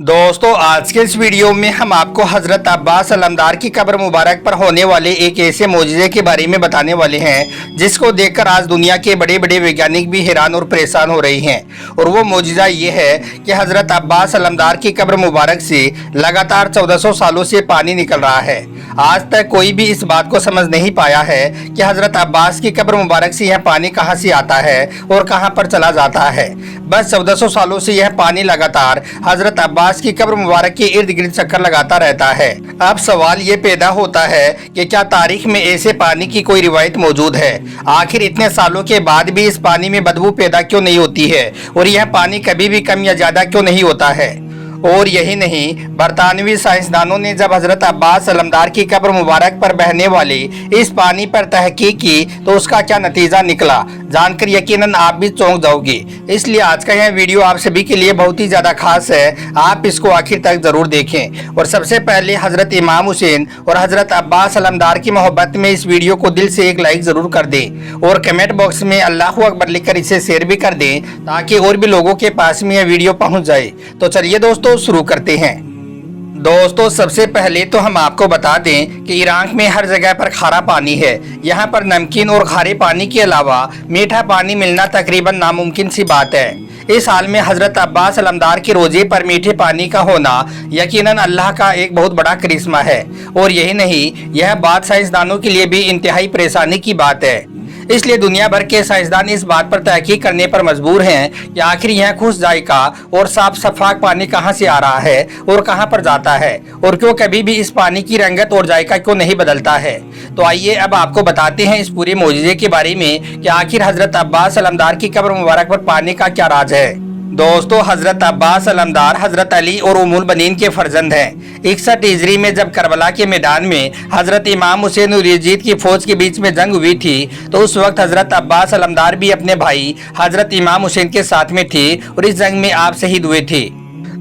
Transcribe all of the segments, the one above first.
दोस्तों आज के इस वीडियो में हम आपको हजरत अब्बास अलमदार की कब्र मुबारक पर होने वाले एक ऐसे मोजिज़े के बारे में बताने वाले हैं जिसको देखकर आज दुनिया के बड़े बड़े वैज्ञानिक भी हैरान और परेशान हो रहे हैं। और वो मोजिज़ा ये है कि हजरत अब्बास अलमदार की कब्र मुबारक से लगातार 1400 सालों से पानी निकल रहा है। आज तक कोई भी इस बात को समझ नहीं पाया है कि हजरत अब्बास की कब्र मुबारक से यह पानी कहाँ से आता है और कहाँ पर चला जाता है। बस 1400 सालों से यह पानी लगातार हजरत अब्बास की कब्र मुबारक के इर्द गिर्द चक्कर लगाता रहता है। अब सवाल ये पैदा होता है कि क्या तारीख में ऐसे पानी की कोई रिवायत मौजूद है? आखिर इतने सालों के बाद भी इस पानी में बदबू पैदा क्यों नहीं होती है और यह पानी कभी भी कम या ज्यादा क्यों नहीं होता है? और यही नहीं, बरतानवी साइंसदानों ने जब हजरत अब्बास अलमदार की कब्र मुबारक पर बहने वाले इस पानी पर तहकीक की तो उसका क्या नतीजा निकला, जानकर यकीनन आप भी चौंक जाओगे। इसलिए आज का यह वीडियो आप सभी के लिए बहुत ही ज्यादा खास है, आप इसको आखिर तक जरूर देखें। और सबसे पहले हजरत इमाम हुसैन और हजरत अब्बास अलमदार की मोहब्बत में इस वीडियो को दिल से एक लाइक जरूर कर दें और कमेंट बॉक्स में अल्लाहू अकबर लिखकर इसे शेयर भी कर दें ताकि और भी लोगों के पास में यह वीडियो पहुंच जाए। तो चलिए दोस्तों शुरू करते हैं। दोस्तों सबसे पहले तो हम आपको बता दें कि इराक में हर जगह पर खारा पानी है। यहाँ पर नमकीन और खारे पानी के अलावा मीठा पानी मिलना तकरीबन नामुमकिन सी बात है। इस हाल में हजरत अब्बास अलमदार के रोजे पर मीठे पानी का होना यकीनन अल्लाह का एक बहुत बड़ा करिश्मा है। और यही नहीं, यह बात साइंसदानों के लिए भी इंतहाई परेशानी की बात है। इसलिए दुनिया भर के साइंसदान इस बात पर तहकीक करने पर मजबूर हैं कि आखिर यह खुश जायका और साफ शफाक पानी कहां से आ रहा है और कहां पर जाता है और क्यों कभी भी इस पानी की रंगत और जायका क्यों नहीं बदलता है। तो आइए अब आपको बताते हैं इस पूरे मौजूदे के बारे में कि आखिर हजरत अब्बास अलमदार की कब्र मुबारक पर पानी का क्या राज है। दोस्तों हजरत अब्बास अलमदार हजरत अली और उम्मुल बनीन के फर्जंद हैं। 61 हिजरी में जब करबला के मैदान में हजरत इमाम हुसैन और यजीद की फौज के बीच में जंग हुई थी तो उस वक्त हजरत अब्बास अलमदार भी अपने भाई हजरत इमाम हुसैन के साथ में थे और इस जंग में आप शहीद हुए थे।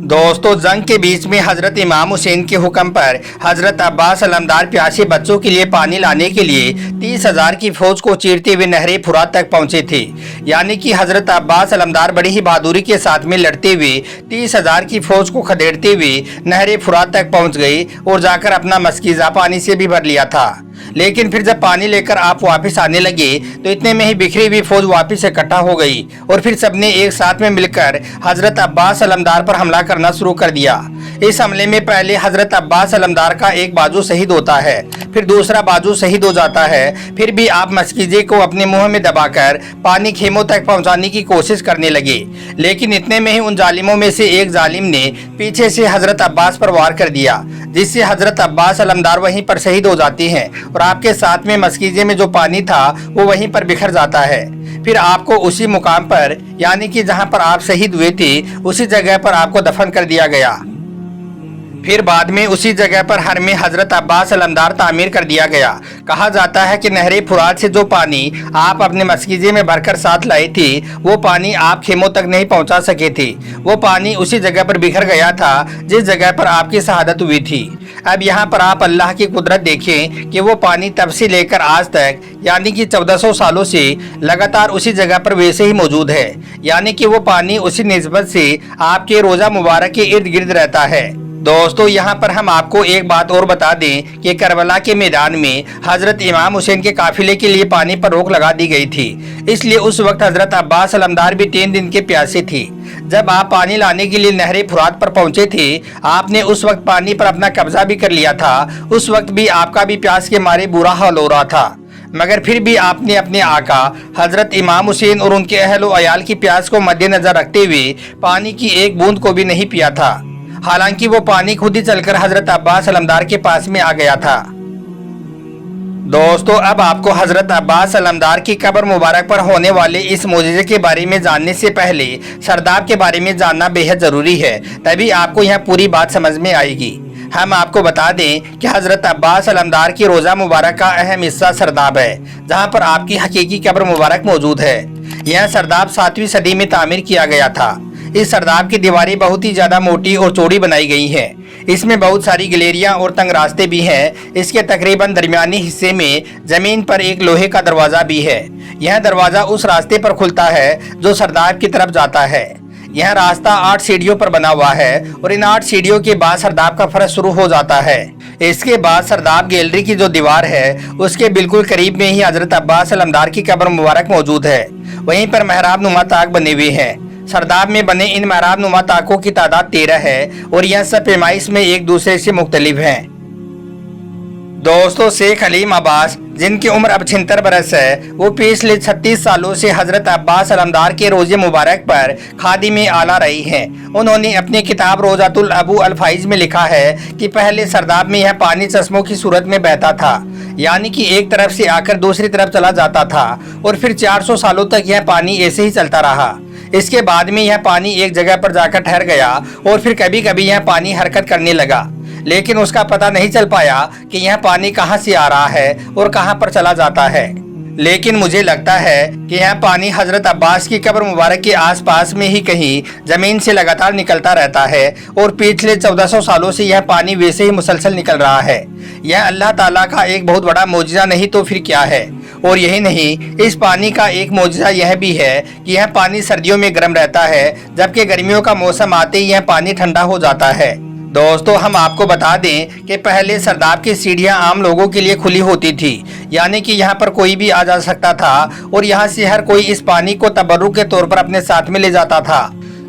दोस्तों जंग के बीच में हजरत इमाम हुसैन के हुक्म पर हजरत अब्बास अलमदार प्यासे बच्चों के लिए पानी लाने के लिए 30,000 की फौज को चीरते हुए नहरे फुरात तक पहुंचे थे। यानी कि हजरत अब्बास अलमदार बड़ी ही बहादुरी के साथ में लड़ते हुए 30,000 की फौज को खदेड़ते हुए नहरे फुरात तक पहुंच गए और जाकर अपना मस्कीजा पानी से भी भर लिया था। लेकिन फिर जब पानी लेकर आप वापस आने लगे तो इतने में ही बिखरी हुई फौज वापस इकट्ठा हो गई और फिर सबने एक साथ में मिलकर हजरत अब्बास अलमदार पर हमला करना शुरू कर दिया। इस हमले में पहले हजरत अब्बास अलमदार का एक बाजू शहीद होता है, फिर दूसरा बाजू शहीद हो जाता है। फिर भी आप मस्कीजे को अपने मुंह में दबाकर पानी खेमों तक पहुंचाने की कोशिश करने लगे। लेकिन इतने में ही उन जालिमों में से एक जालिम ने पीछे से हजरत अब्बास पर वार कर दिया जिससे हजरत अब्बास अलमदार वहीं पर शहीद हो जाते हैं और आपके साथ में मस्कीजे में जो पानी था वो वहीं पर बिखर जाता है। फिर आपको उसी मुकाम पर यानी कि जहां पर आप शहीद हुए थे उसी जगह पर आपको दफन कर दिया गया। फिर बाद में उसी जगह पर हर में हजरत अब्बास अलमदार तामीर कर दिया गया। कहा जाता है कि नहरे फुरात से जो पानी आप अपने मस्कीजे में भरकर साथ लाए थे वो पानी आप खेमों तक नहीं पहुंचा सके थे। वो पानी उसी जगह पर बिखर गया था जिस जगह पर आपकी शहादत हुई थी। अब यहाँ पर आप अल्लाह की कुदरत देखें कि वो पानी तब से लेकर आज तक यानी कि 1400 सालों से लगातार उसी जगह पर वैसे ही मौजूद है। यानी कि वो पानी उसी निस्बत से आपके रोजा मुबारक के इर्द गिर्द रहता है। दोस्तों यहाँ पर हम आपको एक बात और बता दें कि करबला के मैदान में हजरत इमाम हुसैन के काफिले के लिए पानी पर रोक लगा दी गई थी। इसलिए उस वक्त हजरत अब्बास अलमदार भी 3 दिन के प्यासे थे। जब आप पानी लाने के लिए नहरे फुरात पर पहुंचे थे आपने उस वक्त पानी पर अपना कब्जा भी कर लिया था। उस वक्त भी आपका भी प्यास के मारे बुरा हाल हो रहा था, मगर फिर भी आपने अपने आका हजरत इमाम हुसैन और उनके अहल व अयाल की प्यास को मद्देनजर रखते हुए पानी की एक बूंद को भी नहीं पिया था। हालांकि वो पानी खुद ही चलकर हजरत अब्बास अलमदार के पास में आ गया था। दोस्तों अब आपको हजरत अब्बास अलमदार की कब्र मुबारक पर होने वाले इस मोजिज़े के बारे में जानने से पहले सरदाब के बारे में जानना बेहद ज़रूरी है, तभी आपको यह पूरी बात समझ में आएगी। हम आपको बता दें कि हजरत अब्बास अलमदार की रोज़ा मुबारक का अहम हिस्सा सरदाब है जहां पर आपकी हकीकी कब्र मुबारक मौजूद है। यह सरदाब 7वीं सदी में तामीर किया गया था। इस सरदाब की दीवारें बहुत ही ज्यादा मोटी और चौड़ी बनाई गई हैं। इसमें बहुत सारी गैलरियां और तंग रास्ते भी हैं। इसके तकरीबन दरमियानी हिस्से में जमीन पर एक लोहे का दरवाजा भी है। यह दरवाजा उस रास्ते पर खुलता है जो सरदाब की तरफ जाता है। यह रास्ता 8 सीढ़ियों पर बना हुआ है और इन 8 सीढ़ियों के बाद सरदाब का फर्श शुरू हो जाता है। इसके बाद सरदाब गैलरी की जो दीवार है उसके बिल्कुल करीब में ही हजरत अब्बास अलमदार की कब्र मुबारक मौजूद है। वहीं पर मेहराब नुमा ताक बने हुए हैं। सरदाब में बने इन मेहराब नुमा ताकों की तादाद 13 है और यह सब पैमाइश में एक दूसरे से मुख्तलिफ हैं। दोस्तों, शेख हलीम अब्बास जिनकी उम्र अब 76 बरस है, वो पिछले 36 सालों से हजरत अब्बास अलमदार के रोजे मुबारक पर खादी में आला रही हैं। उन्होंने अपनी किताब रोजातुल अबू अल फाइज में लिखा है कि पहले सरदाब में यह पानी चश्मों की सूरत में बहता था, यानी कि एक तरफ से आकर दूसरी तरफ चला जाता था और फिर 400 सालों तक यह पानी ऐसे ही चलता रहा। इसके बाद में यह पानी एक जगह पर जाकर ठहर गया और फिर कभी कभी यह पानी हरकत करने लगा, लेकिन उसका पता नहीं चल पाया कि यह पानी कहां से आ रहा है और कहां पर चला जाता है। लेकिन मुझे लगता है कि यह पानी हजरत अब्बास की कब्र मुबारक के आसपास में ही कहीं जमीन से लगातार निकलता रहता है और पिछले 1400 सालों से यह पानी वैसे ही मुसलसल निकल रहा है। यह अल्लाह ताला का एक बहुत बड़ा मौजिज़ा नहीं तो फिर क्या है। और यही नहीं, इस पानी का एक मौजिज़ा यह भी है कि यह पानी सर्दियों में गर्म रहता है, जबकि गर्मियों का मौसम आते ही यह पानी ठंडा हो जाता है। दोस्तों, हम आपको बता दें कि पहले सरदाब की सीढ़ियां आम लोगों के लिए खुली होती थी, यानी कि यहां पर कोई भी आ जा सकता था और यहां से हर कोई इस पानी को तबर्रुक के तौर पर अपने साथ में ले जाता था।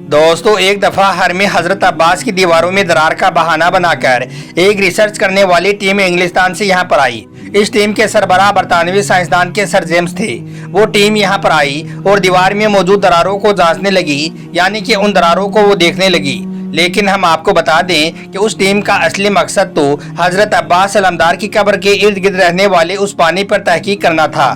दोस्तों, एक दफा हर में हजरत अब्बास की दीवारों में दरार का बहाना बनाकर एक रिसर्च करने वाली टीम इंग्लिस्तान से यहाँ पर आई। इस टीम के सरबराह बरतानवी साइंसदान के सर जेम्स थे। वो टीम यहाँ पर आई और दीवार में मौजूद दरारों को जांचने लगी, यानी कि उन दरारों को वो देखने लगी। लेकिन हम आपको बता दें कि उस टीम का असली मकसद तो हजरत अब्बास अलमदार की कब्र के इर्द गिर्द रहने वाले उस पानी पर तहकीक करना था।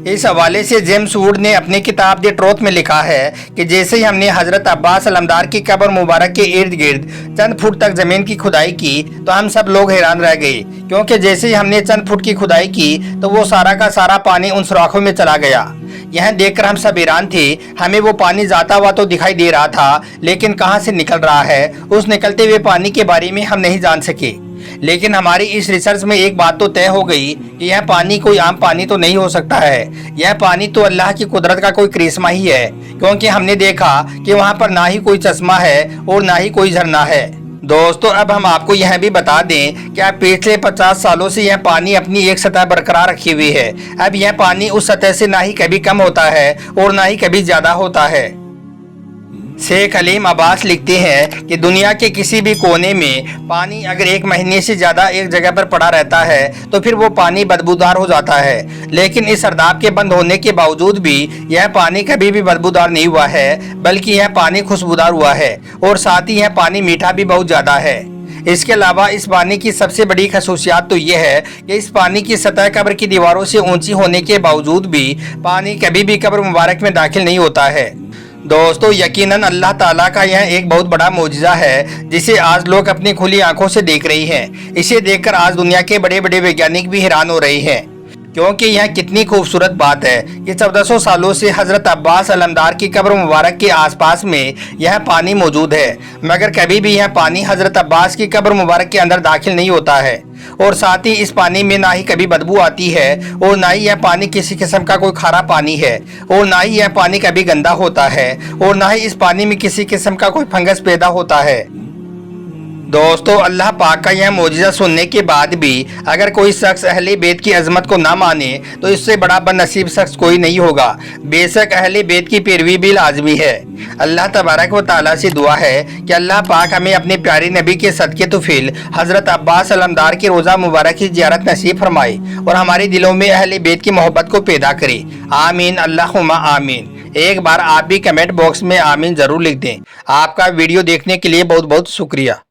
इस हवाले से जेम्स वुड ने अपनी किताब द ट्रूथ में लिखा है कि जैसे ही हमने हजरत अब्बास अलमदार की कब्र मुबारक के इर्द गिर्द चंद फुट तक जमीन की खुदाई की तो हम सब लोग हैरान रह गए, क्योंकि जैसे ही हमने चंद फुट की खुदाई की तो वो सारा का सारा पानी उन सुराखों में चला गया। यह देखकर हम सब हैरान थे। हमें वो पानी जाता हुआ तो दिखाई दे रहा था, लेकिन कहां से निकल रहा है उस निकलते हुए पानी के बारे में हम नहीं जान सके। लेकिन हमारी इस रिसर्च में एक बात तो तय हो गई कि यह पानी कोई आम पानी तो नहीं हो सकता है। यह पानी तो अल्लाह की कुदरत का कोई करिश्मा ही है, क्योंकि हमने देखा कि वहाँ पर ना ही कोई चश्मा है और ना ही कोई झरना है। दोस्तों, अब हम आपको यह भी बता दें कि अब पिछले 50 सालों से यह पानी अपनी एक सतह बरकरार रखी हुई है। अब यह पानी उस सतह से ना ही कभी कम होता है और ना ही कभी ज्यादा होता है। शेख हलीम अब्बास लिखते हैं कि दुनिया के किसी भी कोने में पानी अगर 1 महीने से ज़्यादा एक जगह पर पड़ा रहता है तो फिर वो पानी बदबूदार हो जाता है। लेकिन इस सरदाब के बंद होने के बावजूद भी यह पानी कभी भी बदबूदार नहीं हुआ है, बल्कि यह पानी खुशबूदार हुआ है और साथ ही यह पानी मीठा भी बहुत ज़्यादा है। इसके अलावा इस पानी की सबसे बड़ी खसूसियात तो यह है कि इस पानी की सतह कब्र की दीवारों से ऊंची होने के बावजूद भी पानी कभी भी कब्र मुबारक में दाखिल नहीं होता है। दोस्तों, यकीनन अल्लाह ताला का यह एक बहुत बड़ा मौजिज़ा है जिसे आज लोग अपनी खुली आंखों से देख रही हैं। इसे देखकर आज दुनिया के बड़े बड़े वैज्ञानिक भी हैरान हो रहे हैं, क्योंकि यह कितनी खूबसूरत बात है कि 1400 सालों से हजरत अब्बास अलमदार की कब्र मुबारक के आसपास में यह पानी मौजूद है, मगर कभी भी यह पानी हजरत अब्बास की कब्र मुबारक के अंदर दाखिल नहीं होता है। और साथ ही इस पानी में ना ही कभी बदबू आती है और ना ही यह पानी किसी किस्म का कोई खारा पानी है और ना ही यह पानी कभी गंदा होता है और ना ही इस पानी में किसी किस्म का कोई फंगस पैदा होता है। दोस्तों, अल्लाह पाक का यह मौजिज़ा सुनने के बाद भी अगर कोई शख्स अहले बैत की अजमत को ना माने तो इससे बड़ा बदनसीब शख्स कोई नहीं होगा। बेशक अहले बैत की पैरवी भी लाजमी है। अल्लाह तबारक व तआला से दुआ है कि अल्लाह पाक हमें अपने प्यारे नबी के सदके तुफिल हजरत अब्बास अलमदार की रोज़ा मुबारक की ज़ियारत नसीब फरमाए और हमारे दिलों में अहले बैत की मोहब्बत को पैदा करे। आमीन, अल्लाहुम्मा आमीन। एक बार आप भी कमेंट बॉक्स में आमीन ज़रूर लिख दें। आपका वीडियो देखने के लिए बहुत बहुत शुक्रिया।